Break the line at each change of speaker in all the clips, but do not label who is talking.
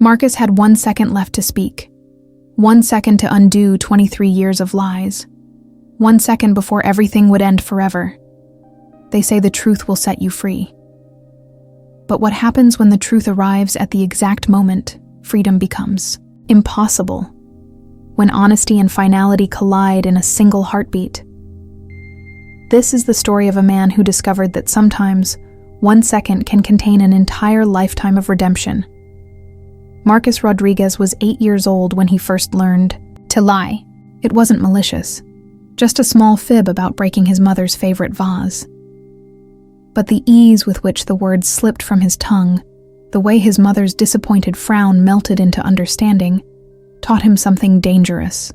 Marcus had 1 second left to speak. 1 second to undo 23 years of lies. 1 second before everything would end forever. They say the truth will set you free. But what happens when the truth arrives at the exact moment freedom becomes impossible? When honesty and finality collide in a single heartbeat. This is the story of a man who discovered that sometimes 1 second can contain an entire lifetime of redemption. Marcus Rodriguez was 8 years old when he first learned to lie. It wasn't malicious, just a small fib about breaking his mother's favorite vase. But the ease with which the words slipped from his tongue, the way his mother's disappointed frown melted into understanding, taught him something dangerous.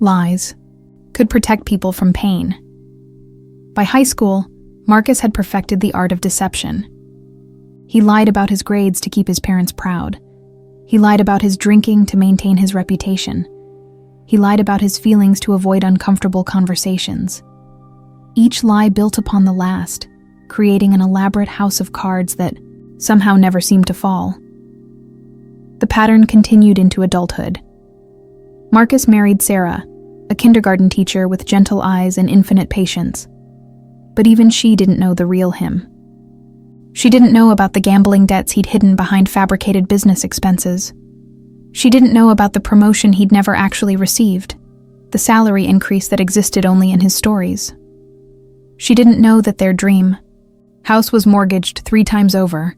Lies could protect people from pain. By high school, Marcus had perfected the art of deception. He lied about his grades to keep his parents proud. He lied about his drinking to maintain his reputation. He lied about his feelings to avoid uncomfortable conversations. Each lie built upon the last, creating an elaborate house of cards that somehow never seemed to fall. The pattern continued into adulthood. Marcus married Sarah, a kindergarten teacher with gentle eyes and infinite patience. But even she didn't know the real him. She didn't know about the gambling debts he'd hidden behind fabricated business expenses. She didn't know about the promotion he'd never actually received, the salary increase that existed only in his stories. She didn't know that their dream, house was mortgaged 3 times over,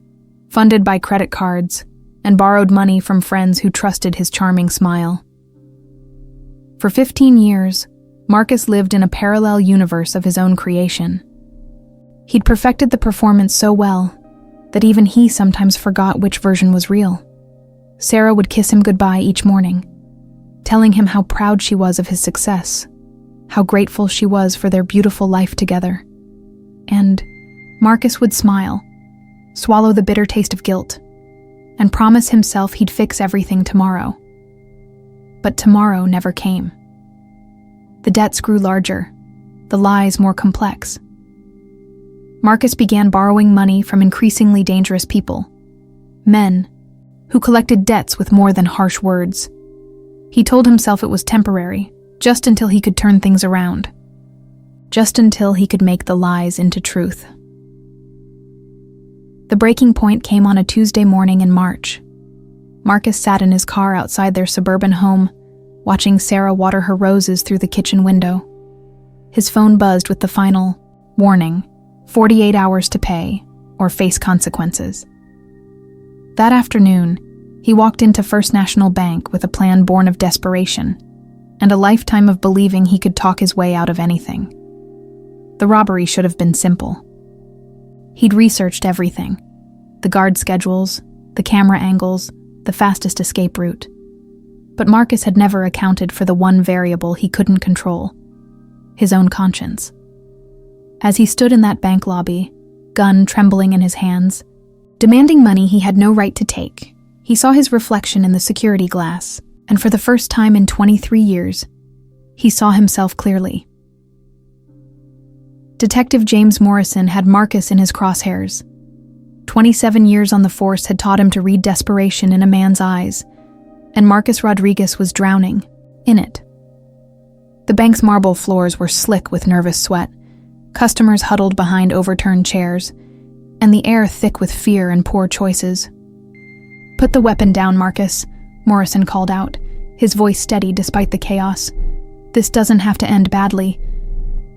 funded by credit cards, and borrowed money from friends who trusted his charming smile. For 15 years, Marcus lived in a parallel universe of his own creation. He'd perfected the performance so well that even he sometimes forgot which version was real. Sarah would kiss him goodbye each morning, telling him how proud she was of his success, how grateful she was for their beautiful life together. And Marcus would smile, swallow the bitter taste of guilt, and promise himself he'd fix everything tomorrow. But tomorrow never came. The debts grew larger, the lies more complex. Marcus began borrowing money from increasingly dangerous people, men who collected debts with more than harsh words. He told himself it was temporary, just until he could turn things around, just until he could make the lies into truth. The breaking point came on a Tuesday morning in March. Marcus sat in his car outside their suburban home, watching Sarah water her roses through the kitchen window. His phone buzzed with the final warning: 48 hours to pay, or face consequences. That afternoon, he walked into First National Bank with a plan born of desperation and a lifetime of believing he could talk his way out of anything. The robbery should have been simple. He'd researched everything: the guard schedules, the camera angles, the fastest escape route. But Marcus had never accounted for the one variable he couldn't control: his own conscience. As he stood in that bank lobby, gun trembling in his hands, demanding money he had no right to take, he saw his reflection in the security glass, and for the first time in 23 years, he saw himself clearly. Detective James Morrison had Marcus in his crosshairs. 27 years on the force had taught him to read desperation in a man's eyes, and Marcus Rodriguez was drowning in it. The bank's marble floors were slick with nervous sweat, customers huddled behind overturned chairs, and the air thick with fear and poor choices. "Put the weapon down, Marcus," Morrison called out, his voice steady despite the chaos. "This doesn't have to end badly."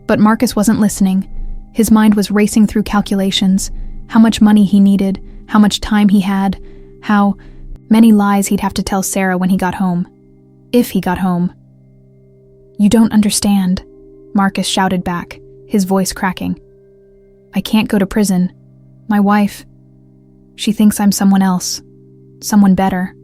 But Marcus wasn't listening. His mind was racing through calculations: how much money he needed, how much time he had, how many lies he'd have to tell Sarah when he got home. If he got home. "You don't understand," Marcus shouted back, his voice cracking. "I can't go to prison. My wife, she thinks I'm someone else, someone better."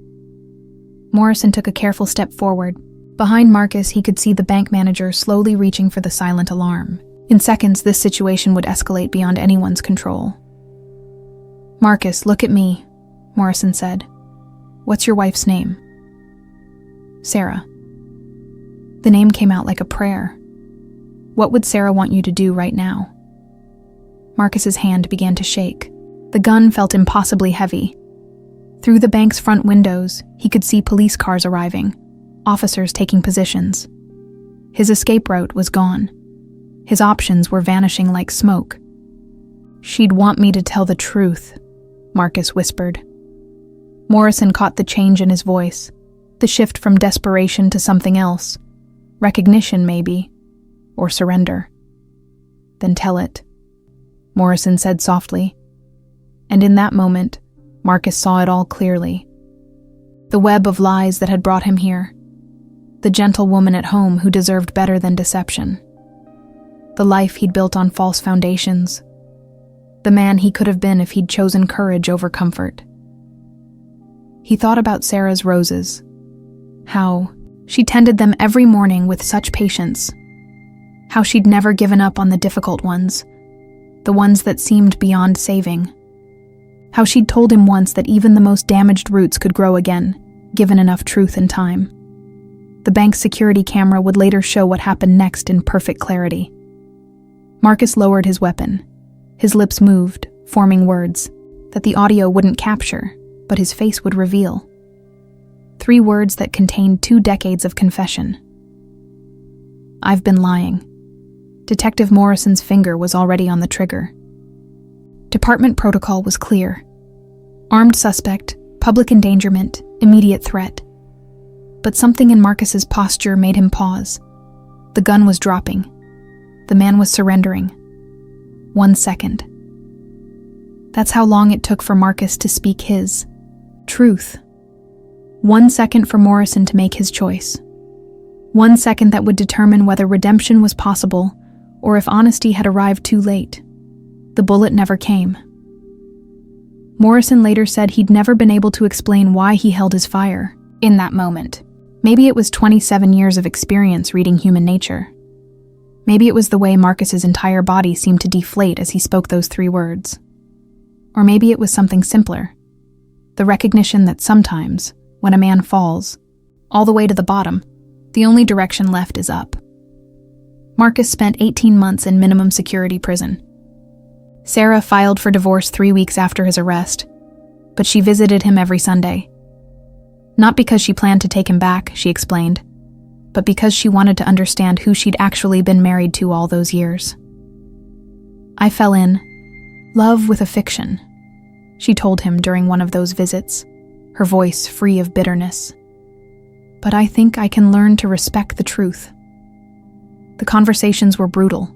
Morrison took a careful step forward. Behind Marcus, he could see the bank manager slowly reaching for the silent alarm. In seconds, this situation would escalate beyond anyone's control. "Marcus, look at me," Morrison said. "What's your wife's name?" "Sarah." The name came out like a prayer. "What would Sarah want you to do right now?" Marcus's hand began to shake. The gun felt impossibly heavy. Through the bank's front windows, he could see police cars arriving, officers taking positions. His escape route was gone. His options were vanishing like smoke. "She'd want me to tell the truth," Marcus whispered. Morrison caught the change in his voice, the shift from desperation to something else. Recognition, maybe, or surrender. "Then tell it," Morrison said softly. And in that moment, Marcus saw it all clearly. The web of lies that had brought him here. The gentle woman at home who deserved better than deception. The life he'd built on false foundations. The man he could have been if he'd chosen courage over comfort. He thought about Sarah's roses. How she tended them every morning with such patience. How she'd never given up on the difficult ones, the ones that seemed beyond saving. How she'd told him once that even the most damaged roots could grow again, given enough truth and time. The bank's security camera would later show what happened next in perfect clarity. Marcus lowered his weapon. His lips moved, forming words that the audio wouldn't capture, but his face would reveal. 3 words that contained 2 decades of confession. "I've been lying." Detective Morrison's finger was already on the trigger. Department protocol was clear. Armed suspect, public endangerment, immediate threat. But something in Marcus's posture made him pause. The gun was dropping. The man was surrendering. 1 second. That's how long it took for Marcus to speak his truth. 1 second for Morrison to make his choice. 1 second that would determine whether redemption was possible or if honesty had arrived too late. The bullet never came. Morrison later said he'd never been able to explain why he held his fire in that moment. Maybe it was 27 years of experience reading human nature. Maybe it was the way Marcus's entire body seemed to deflate as he spoke those 3 words. Or maybe it was something simpler. The recognition that sometimes, when a man falls, all the way to the bottom, the only direction left is up. Marcus spent 18 months in minimum security prison. Sarah filed for divorce 3 weeks after his arrest, but she visited him every Sunday. Not because she planned to take him back, she explained, but because she wanted to understand who she'd actually been married to all those years. "I fell in love with a fiction," she told him during one of those visits, her voice free of bitterness. "But I think I can learn to respect the truth." The conversations were brutal.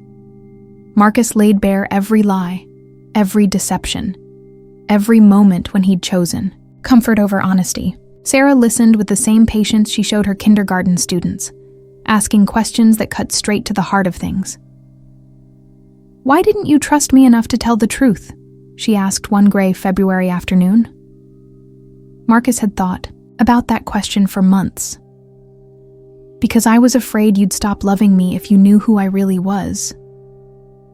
Marcus laid bare every lie, every deception, every moment when he'd chosen comfort over honesty. Sarah listened with the same patience she showed her kindergarten students, asking questions that cut straight to the heart of things. "Why didn't you trust me enough to tell the truth?" she asked one gray February afternoon. Marcus had thought about that question for months. "Because I was afraid you'd stop loving me if you knew who I really was.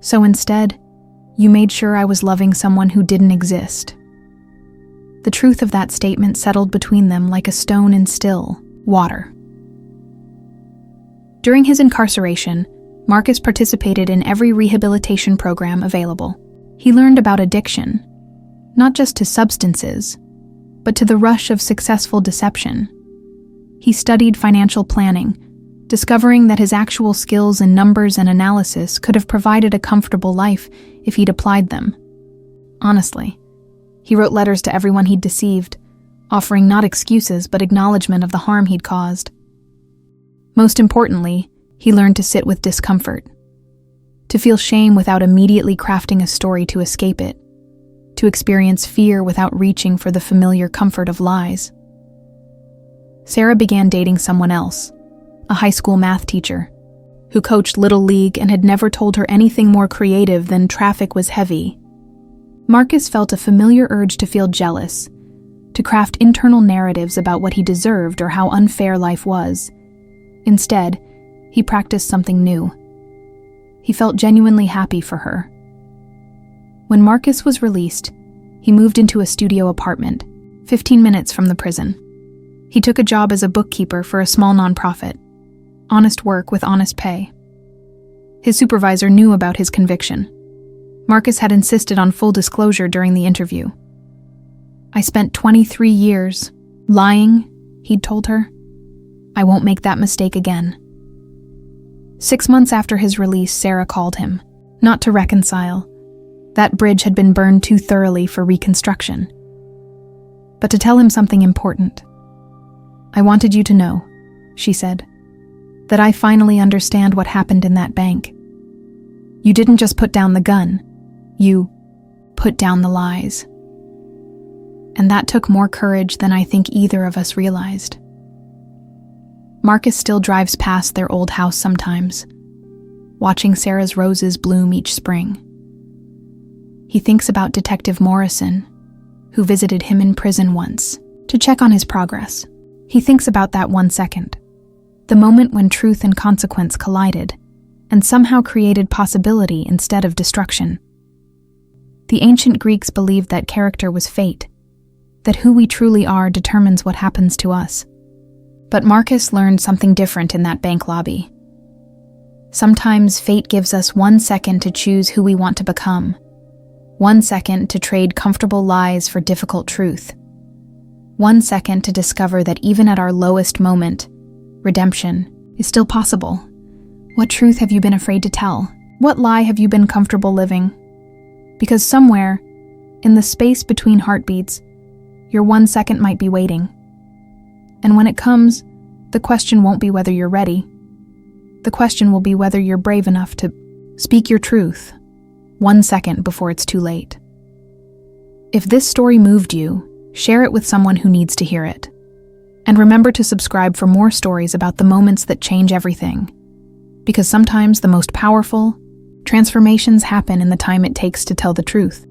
So instead, you made sure I was loving someone who didn't exist." The truth of that statement settled between them like a stone in still water. During his incarceration, Marcus participated in every rehabilitation program available. He learned about addiction, not just to substances, but to the rush of successful deception. He studied financial planning, discovering that his actual skills in numbers and analysis could have provided a comfortable life if he'd applied them. Honestly, he wrote letters to everyone he'd deceived, offering not excuses but acknowledgement of the harm he'd caused. Most importantly, he learned to sit with discomfort, to feel shame without immediately crafting a story to escape it, to experience fear without reaching for the familiar comfort of lies. Sarah began dating someone else, a high school math teacher, who coached Little League and had never told her anything more creative than traffic was heavy. Marcus felt a familiar urge to feel jealous, to craft internal narratives about what he deserved or how unfair life was. Instead, he practiced something new. He felt genuinely happy for her. When Marcus was released, he moved into a studio apartment, 15 minutes from the prison. He took a job as a bookkeeper for a small nonprofit. Honest work with honest pay. His supervisor knew about his conviction. Marcus had insisted on full disclosure during the interview. I spent 23 years lying, he'd told her. I won't make that mistake again. 6 months after his release, Sarah called him, not to reconcile. That bridge had been burned too thoroughly for reconstruction. But to tell him something important. I wanted you to know, she said, that I finally understand what happened in that bank. You didn't just put down the gun, you put down the lies. And that took more courage than I think either of us realized. Marcus still drives past their old house sometimes, watching Sarah's roses bloom each spring. He thinks about Detective Morrison, who visited him in prison once, to check on his progress. He thinks about that 1 second, the moment when truth and consequence collided, and somehow created possibility instead of destruction. The ancient Greeks believed that character was fate, that who we truly are determines what happens to us. But Marcus learned something different in that bank lobby. Sometimes fate gives us 1 second to choose who we want to become, 1 second to trade comfortable lies for difficult truth, 1 second to discover that even at our lowest moment, redemption is still possible. What truth have you been afraid to tell? What lie have you been comfortable living? Because somewhere, in the space between heartbeats, your 1 second might be waiting. And when it comes, the question won't be whether you're ready. The question will be whether you're brave enough to speak your truth 1 second before it's too late. If this story moved you, share it with someone who needs to hear it. And remember to subscribe for more stories about the moments that change everything. Because sometimes the most powerful transformations happen in the time it takes to tell the truth.